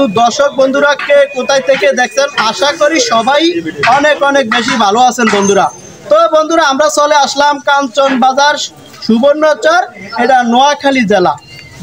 তো দর্শক বন্ধুরা কে কোথায় থেকে দেখছেন, আশা করি সবাই অনেক অনেক বেশি ভালো আছেন বন্ধুরা। তো বন্ধুরা আমরা চলে আসলাম কাঞ্চন বাজার সুবর্ণচর, এটা নোয়াখালী জেলা।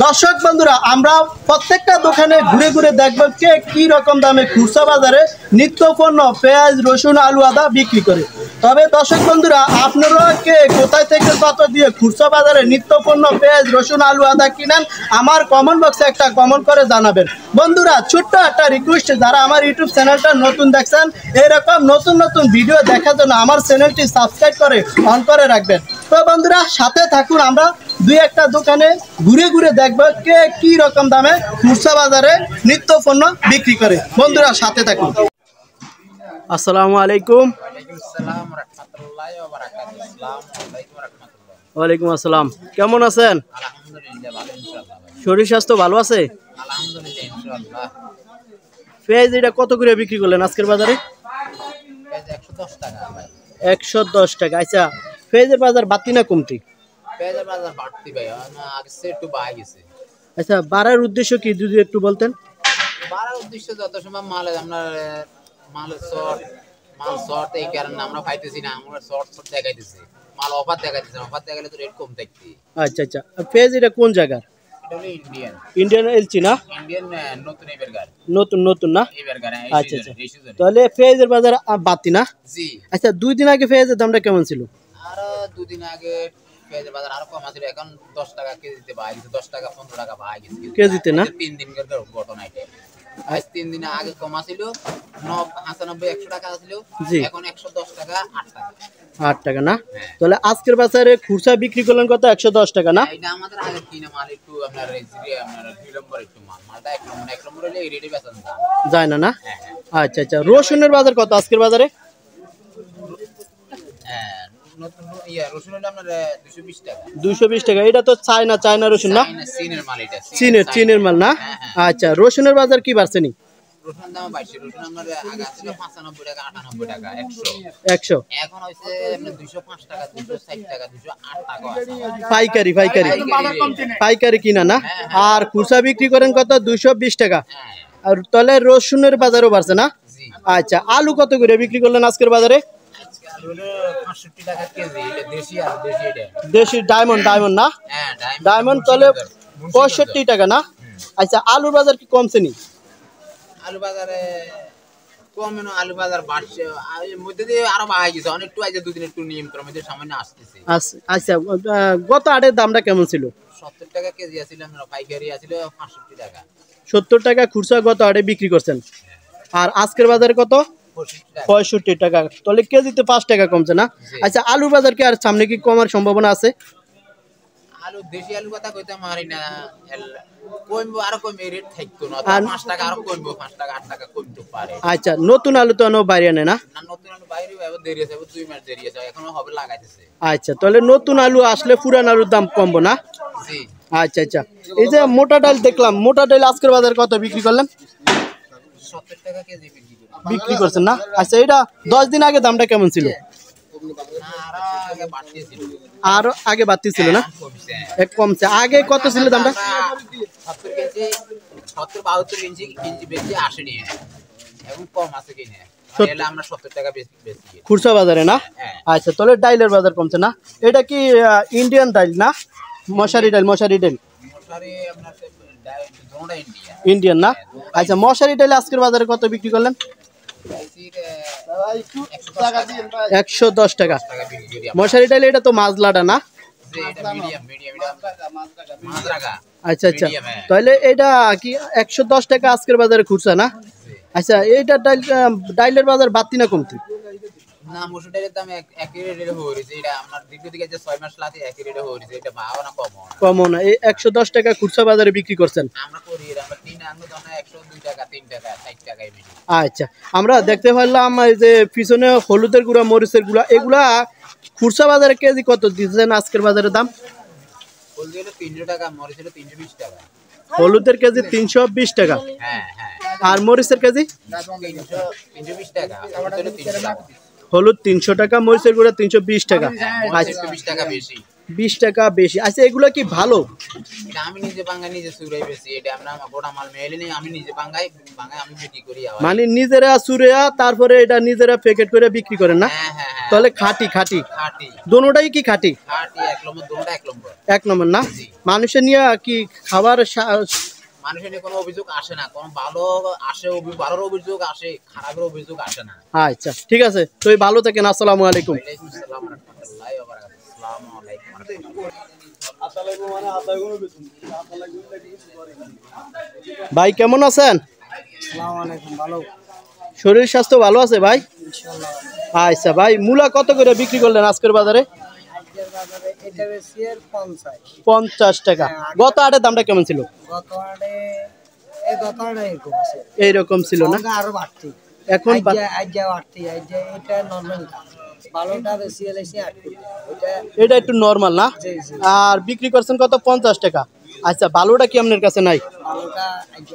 দর্শক বন্ধুরা আমরা প্রত্যেকটা দোকানে ঘুরে ঘুরে দেখবো কে কি রকম দামে খুচরা বাজারে নিত্য পণ্য পেঁয়াজ রসুন আলু আদা বিক্রি করে। তবে দর্শক বন্ধুরা আপনারা কে কোথায় থেকে কত দিয়ে খুচরা বাজারে নিত্য পণ্য পেঁয়াজ রসুন আলু আদা কিনেন আমার কমেন্ট বক্সে একটা কমেন্ট করে জানাবেন। বন্ধুরা ছোট্ট একটা রিকোয়েস্ট, যারা আমার ইউটিউব চ্যানেলটা নতুন দেখছেন এরকম নতুন নতুন ভিডিও দেখার জন্য আমার চ্যানেলটি সাবস্ক্রাইব করে অন করে রাখবেন। তো বন্ধুরা সাথে থাকুন, আমরা দুই একটা দোকানে ঘুরে ঘুরে দেখবো কে কি রকম দামে খুচরা বাজারে নিত্য পণ্য বিক্রি করে। বন্ধুরা সাথে থাকুন। আসসালামু আলাইকুম। ওয়ালাইকুম আসসালাম। কেমন আছেন? শরীর স্বাস্থ্য ভালো আছে? পেঁয়াজ এটা কত করে বিক্রি করলেন আজকের বাজারে? 110 টাকা। আচ্ছা, পেঁয়াজের বাজার বাড়তি না কমতি? আচ্ছা, বাড়ার উদ্দেশ্য কি যদি একটু বলতেন? বাড়ার উদ্দেশ্য যত সময় মাল আপনার মাল শর্ট এই কারণে আমরা পাইতেছি না, আমরা শর্ট দেখাইতেছি, মাল অফার দেখাইতেছি, অফার দেখাইলে তো রেট কম থাকতি। আচ্ছা আচ্ছা, পেঁয়াজ এটা কোন জায়গার? এটা হলো ইন্ডিয়ান এলচি না? ইন্ডিয়ান নতুন এবারকার নতুন না? এবারকার। আচ্ছা আচ্ছা, তাহলে পেঁয়াজের বাজার বাড়তি না? জি। আচ্ছা, 2 দিন আগে পেঁয়াজের দামটা কেমন ছিল? আর 2 দিন আগে পেঁয়াজের বাজার আরো কম আছিল, এখন 10 টাকা কেজিতে বাড়া গেছে, 10 টাকা 15 টাকা বাড়া গেছে কেজিতে না? 3 দিনের ঘটনা এটা। আজ 3 দিন আগে কম ছিল 95-100 টাকা ছিল, এখন 110 টাকা 8 টাকা না? তাহলে আজকের বাজারে খুচরা বিক্রি করলেন কত? 110 টাকা না? এটা আমাদের আগে কিনা মাল একটু আপনার আপনার 2 নম্বর একটু মালটা 1 নম্বর হলে এই রেটে বেচা যায় না? আচ্ছা আচ্ছা, রসুনের বাজার কত আজকের বাজারে? নতুন রসুন হলো আপনার 220 টাকা। 220 টাকা। এটা তো চায়না রসুন না? চীনের মাল এটা। চীনের মাল না? আচ্ছা, রসুনের বাজার কি বাড়ছে নি? রসুনের দাম বাড়ছে। রসুন আমাদের আগে ছিল 95 টাকা 98 টাকা 100 এখন হইছে আপনার 205 টাকা 260 টাকা 208 টাকা। পাইকারি কিনা না? আর খুচরা বিক্রি করেন কত? 220 টাকা। আর তাহলে রসুনের বাজারও বাড়ছে না? আচ্ছা, আলু কত করে বিক্রি করলেন আজকের বাজারে? দেশি ডায়মন্ড না? ডায়মন্ড তাহলে 65 টাকা না? আচ্ছা, আলুর বাজার কি কমছে নি? আলু বাজারে কম না, আলু বাজার বাড়ছে, এর মধ্যে দিয়ে আরো বাড়া গেছে অনেকটু। আজ 2 দিন একটু নিয়ন্ত্রণের মধ্যে সামান্য আসতেছে। আচ্ছা, গত আটের দামটা কেমন ছিল? 70 টাকা কেজি আছিল, আমরা পাইকারি আছিল 65 টাকা। 70 টাকা খুচরা গত আটে বিক্রি করছেন, আর আজকের বাজারে কত? 65 টাকা। তাহলে কেজিতে 5 টাকা কমছে না? আচ্ছা, আলুর বাজার কি আর সামনে কি কমার সম্ভাবনা আছে? আলু দেশি আলু কথা কইতে মারি না, কমবো আরো কমবে, রেট থাকতো না, 5 টাকা আরো কমবো, 5 টাকা 8 টাকা কমতে পারে। আচ্ছা, নতুন আলু তো বাইরে আনে না? না, নতুন আলু বাইরে দেরি আছে, 2 মাস দেরি আছে, এখনো হবে লাগাইতেছে। আচ্ছা, তাহলে নতুন আলু আসলে পুরান আলুর দাম কমবো না? জি। আচ্ছা আচ্ছা, এই যে মোটা ডাল দেখলাম, মোটা ডাল আজকের বাজার কত বিক্রি করলেন? 70 টাকা কেজি বিক্রি করছেন না? আচ্ছা, এটা 10 দিন আগে দামটা কেমন ছিল? আরো আগে বাড়তি ছিল না? এক কমছে। আগে কত ছিল দামটা? 70-72 কেজি বেশি আসেনি, এখন কম আছে কিনে আমরা 70 টাকা বেশি খুচরা বাজারে না? আচ্ছা, তাহলে ডাইলের বাজার কমছে না? এটা কি ইন্ডিয়ান ডাইল না মশারি ডাইল? ইন্ডিয়ান না? আচ্ছা, মশারি ডাইল আজকের বাজারে কত বিক্রি করলেন? 110 টাকা। মশারি ডাইল এটা তো মাজলাটা না? আচ্ছা আচ্ছা, তাহলে এটা কি 110 টাকা আজকের বাজারে খুচরা না? আচ্ছা, এইটা ডাইলের বাজার বাড়তি না কমতি? না, মসুর ডালের দাম একই রেটে হয়েছে, এটা আপনার দীর্ঘ দিকে যে 6 মাস লাগে একই রেটে হয়েছে, এটা ভালো না কম না? এই 110 টাকা খুচরা বাজারে বিক্রি করছেন? আমরা করি, আমরা 3 আনলো দাম 102 টাকা 3 টাকা 60 টাকায় বেশি। আচ্ছা, আমরা দেখতে পারলাম এই যে পিছনে হলুদের গুঁড়া মরিচের গুঁড়া, এগুলা খুচরা বাজারে কেজি কত দিচ্ছেন আজকের বাজারে দাম? হলুদ হলো 300 টাকা, মরিচ হলো 320 টাকা। হলুদের কেজি 320 টাকা? হ্যাঁ। আর মরিচের কেজি? 320 টাকা। হলুদ হলো 300 টাকা। হলুদ 300 টাকা, মরিচের গুঁড়া 320 টাকা। আচ্ছা, 20 টাকা বেশি। 20 টাকা বেশি। আচ্ছা এগুলো কি ভালো? এটা আমি নিজে বাঙ্গাই নিজে চুরাই বেশি, এটা আমরা গোটা মাল মেলে নেই, আমি নিজে বাঙ্গাই বাঙ্গাই আমি বিক্রি করি আবার। মানে নিজেরা চুরিয়া তারপরে এটা নিজেরা প্যাকেট করে বিক্রি করেন না? হ্যাঁ হ্যাঁ হ্যাঁ, তাহলে খাঁটি খাঁটি খাঁটি দোনোটাই কি খাঁটি? খাঁটি, এক নম্বর, দুটোটা এক নম্বর। 1 নম্বর না? জি। মানুষের নিয়ে কি খাবার মানুষের নিয়ে কোনো অভিযোগ আসে না, কোনো ভালো আসে, ভালোর অভিযোগ আসে, খারাপের অভিযোগ আসে না। আচ্ছা ঠিক আছে, তুই ভালো থাকেন, আসসালামু আলাইকুম। ওয়ালাইকুম আসসালাম ওয়া রাহমাতুল্লাহি ওয়া বারাকাতুহু। আসসালামু আলাইকুম ওয়া রাহমাতুল্লাহ। ভাই কেমন আছেন? আসসালামু আলাইকুম। ভালো, শরীর স্বাস্থ্য ভালো আছে ভাই? ইনশাআল্লাহ। আচ্ছা ভাই, মূলা কত করে বিক্রি করলেন আজকের বাজারে? আজকের বাজারে এটা বেশি এর 50। 50 টাকা। গত হাটের দামটা কেমন ছিল? গত হাটে গত হাটে এরকম আছে, এইরকম ছিল না? সঙ্গে আরো বাড়তি। এখন আজ বাড়তি, আজ এটা নর্মাল দাম। ভালোটা বেশি এলেছি 8 এটা। এটা একটু নরমাল না? জি জি। আর বিক্রি করছেন কত? 50 টাকা। আচ্ছা ভালোটা কি আপনার কাছে নাই? ভালোটা আজ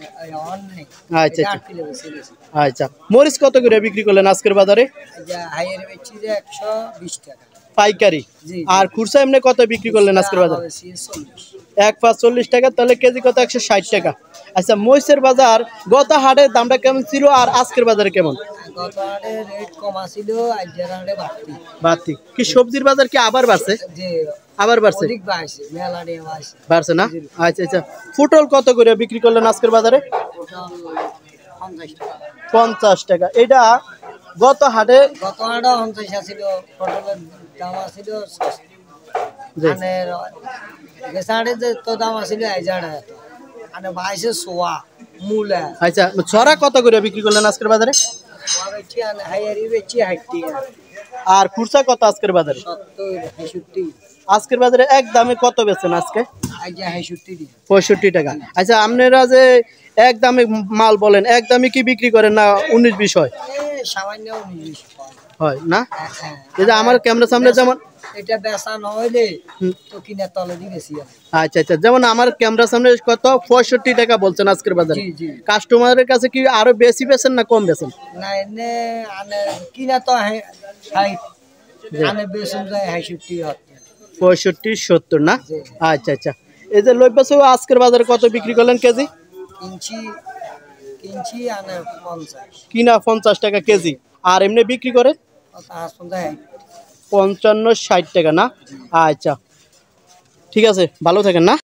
অন নেই। আচ্ছা এটা আচ্ছা 8 কিলো বেশি এলেছি। আচ্ছা, মরিচ কত করে বিক্রি করলেন আজকের বাজারে? আজ হাইয়ের বেচছি যে 120 টাকা পাইকারি। জি। আর খুচরা এমনি কত বিক্রি করলেন আজকের বাজারে? বেশি 40। 1.40 টাকা, তাহলে কেজি কত? 160 টাকা। আচ্ছা মরিচের বাজার গত হাটের দামটা কেমন ছিল আর আজকের বাজারে কেমন? গত হাটে রেট কম ছিল, আজ হাটে বাড়তি। বাড়তি কি? সবজির বাজার কি আবার বাড়ছে? যে আবার বাড়ছে? অধিক বাড়ছে, মেলা নিয়ে বাড়ছে। বাড়ছে না? আচ্ছা আচ্ছা, পটল কত করে বিক্রি করলেন আজকের বাজারে? পটল 50 টাকা। 50 টাকা। এটা গত হাটে গত হাটে 50 ছিল, পটলের দাম ছিল 60। জি। মানে বেসাড়ে যে তো দাম ছিল এই জায়গা মানে 22 সোয়া মূলা। আচ্ছা ছড়া কত করে বিক্রি করলেন আজকের বাজারে? সোয়া বেচি আর হাইয়ারি বেচি 60। আর খুচরা কত আজকের বাজারে? 70 65। আজকের বাজারে এক দামে কত বেচেন আজকে? আজ 65 দিন। 65 টাকা। আচ্ছা আপনারা যে এক দামে মাল বলেন, এক দামে কি বিক্রি করেন না 19-20 হয়? সামান্য 19 হয় না? হ্যাঁ। এই যে আমার ক্যামেরার সামনে যেমন এটা বেচা নইলে তো কিনা তলে দি বেশি আছে। আচ্ছা আচ্ছা, যেমন আমার ক্যামেরার সামনে কত 65 টাকা বলছেন আজকের বাজারে। জি জি। কাস্টমারের কাছে কি আরো বেশি বেচেন না কম বেচেন? না এনে আনে কিনা তো 60, আনে বেশি যায় 65 হচ্ছে। 65-70 না? জি। আচ্ছা আচ্ছা, এই যে লইবাসও আজকের বাজারে কত বিক্রি করলেন কেজি? কিনছি আনে 50। কিনা 50 টাকা কেজি, আর এমনি বিক্রি করে তার সঙ্গে 55-60 টাকা না? আচ্ছা ঠিক আছে, ভালো থাকেন না?